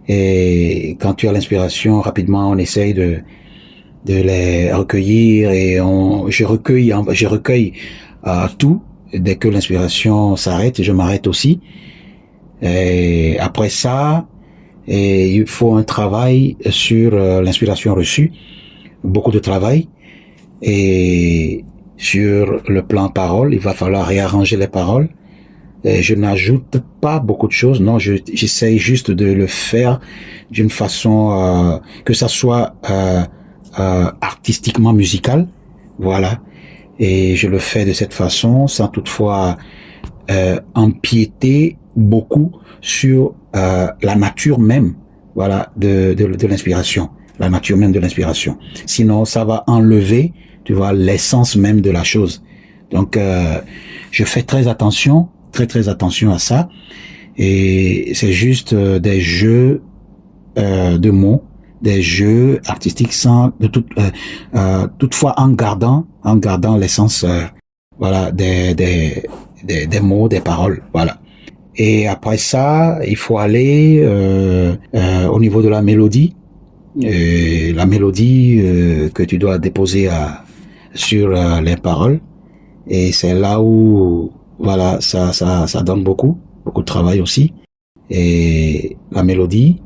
S4: Et quand tu as l'inspiration, rapidement on essaye de les recueillir et je recueille tout. Dès que l'inspiration s'arrête, je m'arrête aussi. Et après ça, il faut un travail sur l'inspiration reçue, beaucoup de travail. Et sur le plan parole, il va falloir réarranger les paroles. Et je n'ajoute pas beaucoup de choses, non, j'essaye juste de le faire d'une façon que ça soit artistiquement musical, voilà. Et je le fais de cette façon sans toutefois empiéter beaucoup sur la nature même, voilà, de l'inspiration, la nature même de l'inspiration. Sinon, ça va enlever, tu vois, l'essence même de la chose. Donc, je fais très attention à ça. Et c'est juste des jeux de mots, des jeux artistiques toutefois en gardant l'essence, voilà, des mots, des paroles, voilà. Et après ça, il faut aller au niveau de la mélodie. La mélodie que tu dois déposer sur les paroles. Et c'est là où, voilà, ça donne beaucoup de travail aussi. Et la mélodie.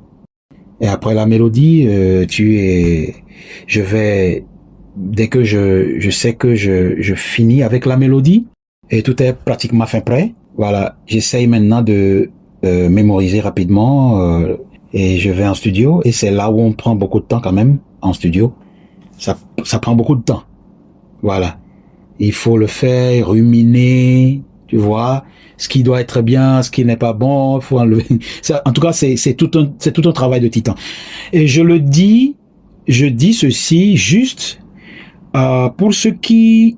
S4: Et après la mélodie, dès que je sais que je finis avec la mélodie, et tout est pratiquement fin prêt, voilà, j'essaye maintenant de mémoriser rapidement, et je vais en studio, et c'est là où on prend beaucoup de temps quand même, en studio. Ça prend beaucoup de temps. Voilà. Il faut le faire, ruminer, tu vois, ce qui doit être bien, ce qui n'est pas bon, faut enlever. Ça, en tout cas, c'est tout un travail de titan. Et je dis ceci juste pour ceux qui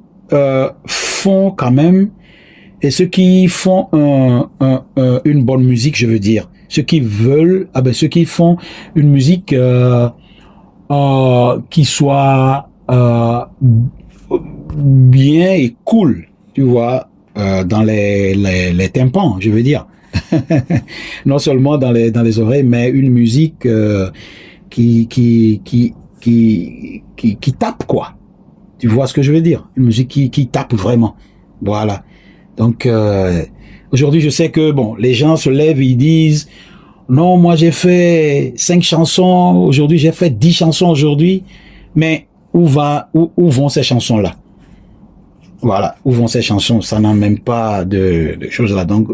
S4: font quand même et ceux qui font une bonne musique, je veux dire, ceux qui veulent, ceux qui font une musique qui soit bien et cool, tu vois, dans les tympans, je veux dire. Non seulement dans les oreilles, mais une musique qui tape, quoi. Tu vois ce que je veux dire? Une musique qui tape vraiment. Voilà. Donc aujourd'hui, je sais que bon, les gens se lèvent et ils disent non, moi j'ai fait 5 chansons aujourd'hui, j'ai fait 10 chansons aujourd'hui, mais où vont ces chansons-là? Voilà, où vont ces chansons? Ça n'a même pas de choses là. Donc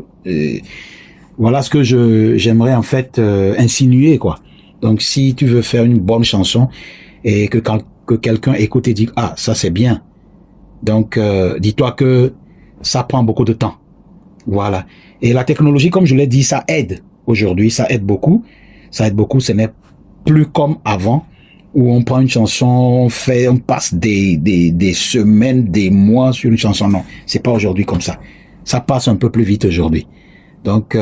S4: voilà ce que j'aimerais en fait insinuer, quoi. Donc si tu veux faire une bonne chanson et que quelqu'un écoute et dit ah, ça c'est bien. Donc dis-toi que ça prend beaucoup de temps. Voilà. Et la technologie, comme je l'ai dit, ça aide. Aujourd'hui, ça aide beaucoup. Ça aide beaucoup. Ce n'est plus comme avant où on prend une chanson, on passe des semaines, des mois sur une chanson. Non, c'est pas aujourd'hui comme ça. Ça passe un peu plus vite aujourd'hui. Donc,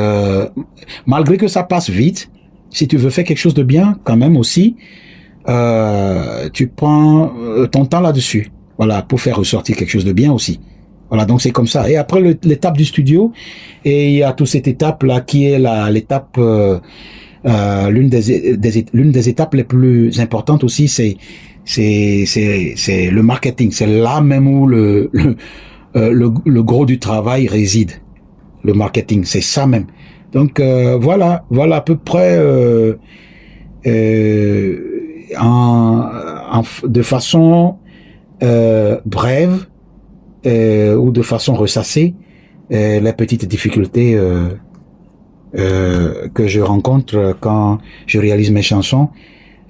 S4: malgré que ça passe vite, si tu veux faire quelque chose de bien, quand même aussi, tu prends ton temps là-dessus. Voilà, pour faire ressortir quelque chose de bien aussi. Voilà, donc c'est comme ça. Et après l'étape du studio, et il y a toute cette étape-là qui est l'étape, l'une des étapes les plus importantes aussi, c'est le marketing. C'est là même où le gros du travail réside. Le marketing, c'est ça même. Donc voilà à peu près de façon brève ou de façon ressassée les petites difficultés que je rencontre quand je réalise mes chansons,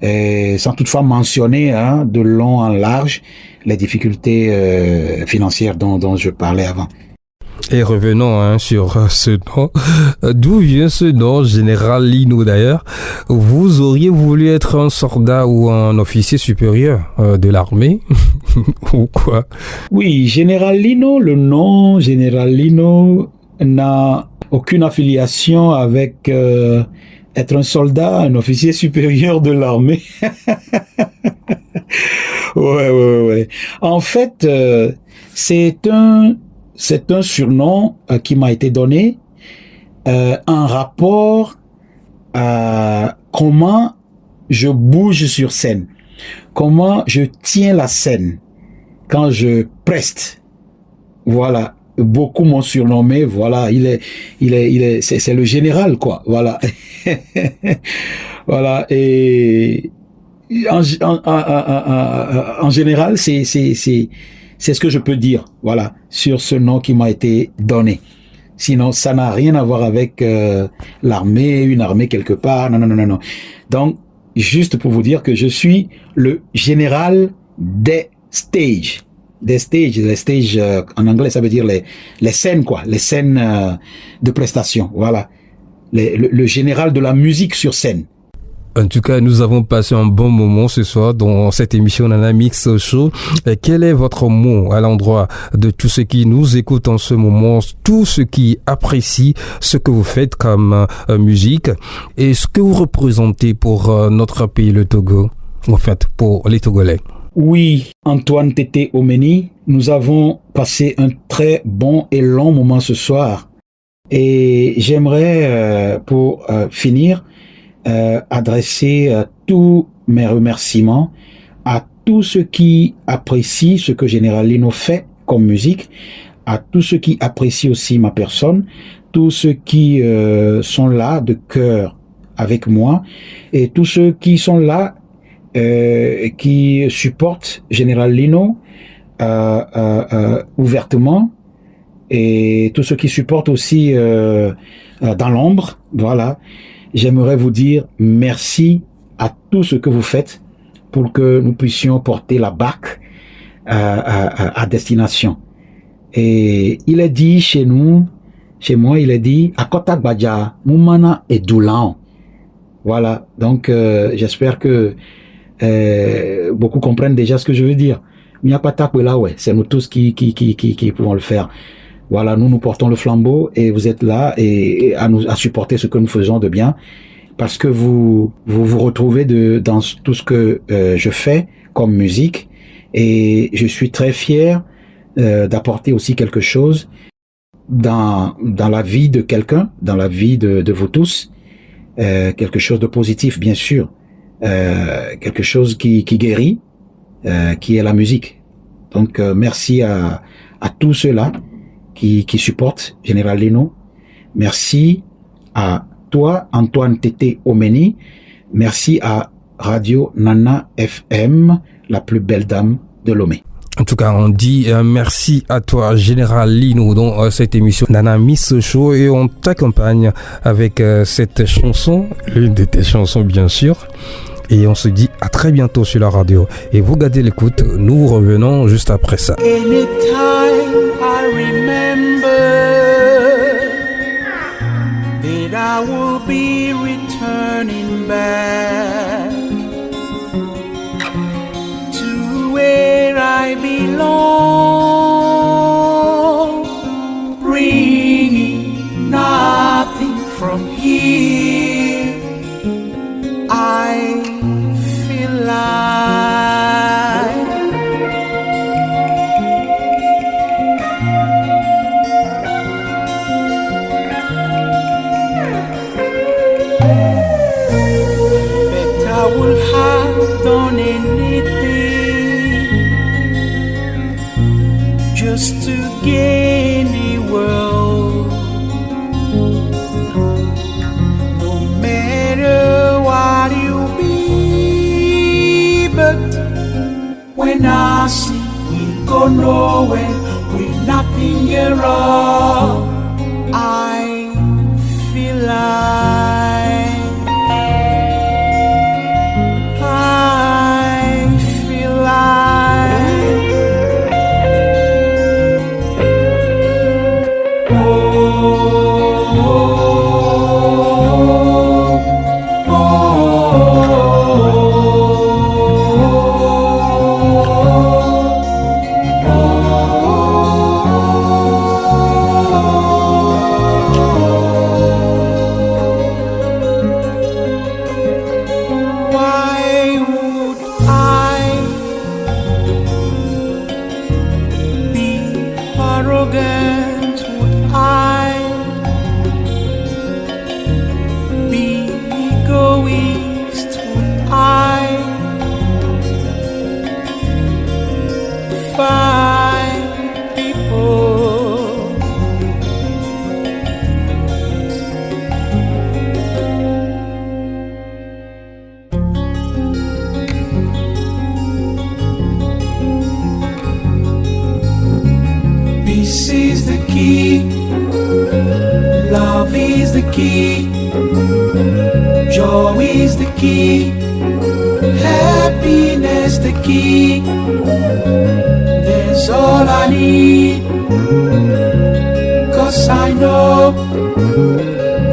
S4: sans toutefois mentionner de long en large les difficultés financières dont je parlais avant.
S3: Et revenons sur ce nom. D'où vient ce nom, Général Lino d'ailleurs? Vous auriez voulu être un soldat ou un officier supérieur de l'armée ou quoi? Oui,
S4: Général Lino, le nom Général Lino n'a aucune affiliation avec être un soldat, un officier supérieur de l'armée. Ouais. En fait, c'est un surnom qui m'a été donné en rapport à comment je bouge sur scène, comment je tiens la scène quand je preste. Voilà, beaucoup m'ont surnommé. Voilà, c'est le général, quoi. Voilà, voilà. Et en général, c'est ce que je peux dire, voilà, sur ce nom qui m'a été donné. Sinon, ça n'a rien à voir avec l'armée, une armée quelque part. Non. Donc, juste pour vous dire que je suis le général des stages. Les stages, en anglais, ça veut dire les scènes, quoi, les scènes de prestation. Voilà, le général de la musique sur scène.
S3: En tout cas, nous avons passé un bon moment ce soir dans cette émission Nana Mix Show. Et quel est votre mot à l'endroit de tous ceux qui nous écoutent en ce moment, tous ceux qui apprécient ce que vous faites comme musique et ce que vous représentez pour notre pays, le Togo, en fait, pour les Togolais?
S4: Oui, Antoine Tété Omeni, nous avons passé un très bon et long moment ce soir. Et j'aimerais, pour finir, adresser tous mes remerciements à tous ceux qui apprécient ce que Général Lino fait comme musique, à tous ceux qui apprécient aussi ma personne, tous ceux qui sont là de cœur avec moi, et tous ceux qui sont là qui supportent Général Lino ouvertement, et tous ceux qui supportent aussi dans l'ombre. Voilà. J'aimerais vous dire merci à tout ce que vous faites pour que nous puissions porter la barque à destination. Et il est dit chez nous, chez moi, il est dit Akota Badja, Moumana et Doulan. Voilà, donc j'espère que beaucoup comprennent déjà ce que je veux dire. C'est nous tous qui pouvons le faire. Voilà, nous portons le flambeau et vous êtes là et à supporter ce que nous faisons de bien, parce que vous retrouvez dans tout ce que je fais comme musique, et je suis très fier d'apporter aussi quelque chose dans la vie de quelqu'un, dans la vie de vous tous, quelque chose de positif, bien sûr, quelque chose qui guérit, qui est la musique. Donc merci à tous ceux-là qui supportent Général Lino. Merci à toi, Antoine Tété Omeni. Merci à Radio Nana FM, la plus belle dame de Lomé.
S3: En tout cas, on dit merci à toi, Général Lino, dans cette émission Nana Miss Show, et on t'accompagne avec cette chanson, l'une de tes chansons bien sûr. Et on se dit à très bientôt sur la radio. Et vous gardez l'écoute, nous revenons juste après ça.
S2: Anytime I remember that I will be returning back to where I belong, bringing nothing from here. I feel like bet I would have done anything just to gain the world, no matter what you be. But when I see we go nowhere with nothing at all, I feel like peace is the key, love is the key, joy is the key, happiness the key. That's all I need, 'cause I know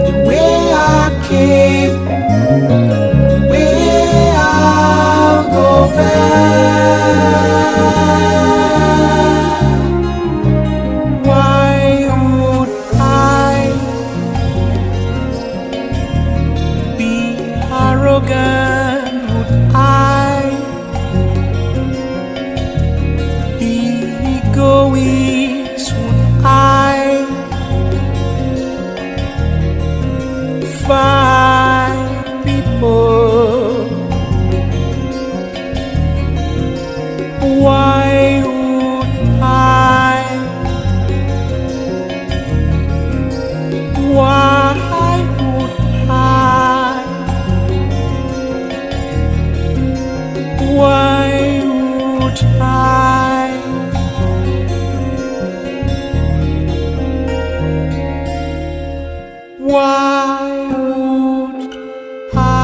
S2: the way I came, the way I'll go back. Why would I be arrogant? Would I be egoist? Would I find people? Why would I? Why would I? Why would I? Why would I?